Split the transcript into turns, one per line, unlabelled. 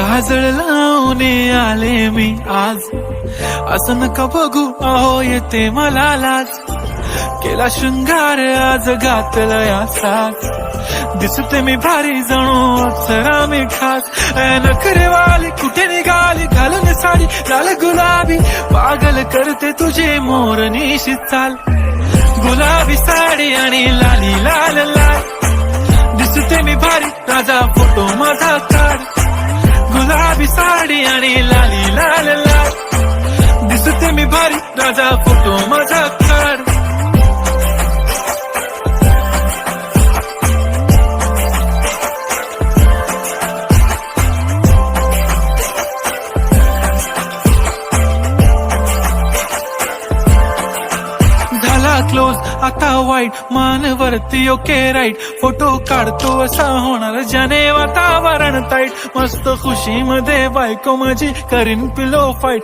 काजळ लावून आले मी आज, असं नका बघू अहो येते मला लाज. केला शृंगार आज घातला या साज, दिसते मी भारी जणू अप्सरा मी खास. नखरेवाली कुठे निघाली घालून साडी लाल गुलाबी, पागल करते तुझे मोरनीशी चाल. गुलाबी साडी आणि लाली लाल लाल, दिसते मी भारी राजा फोटो माझा काढ. गुलाबी साडी आणि लाली लाल लाल, दिसते मी भारी राजा फोटो माझा काढ. क्लोज आता वाईट मानवरती ओके राईट, फोटो काढतो असा होणार ज्याने वातावरण ताईट. मस्त खुशी मध्ये बायको माझी करीन पिलो फाईट.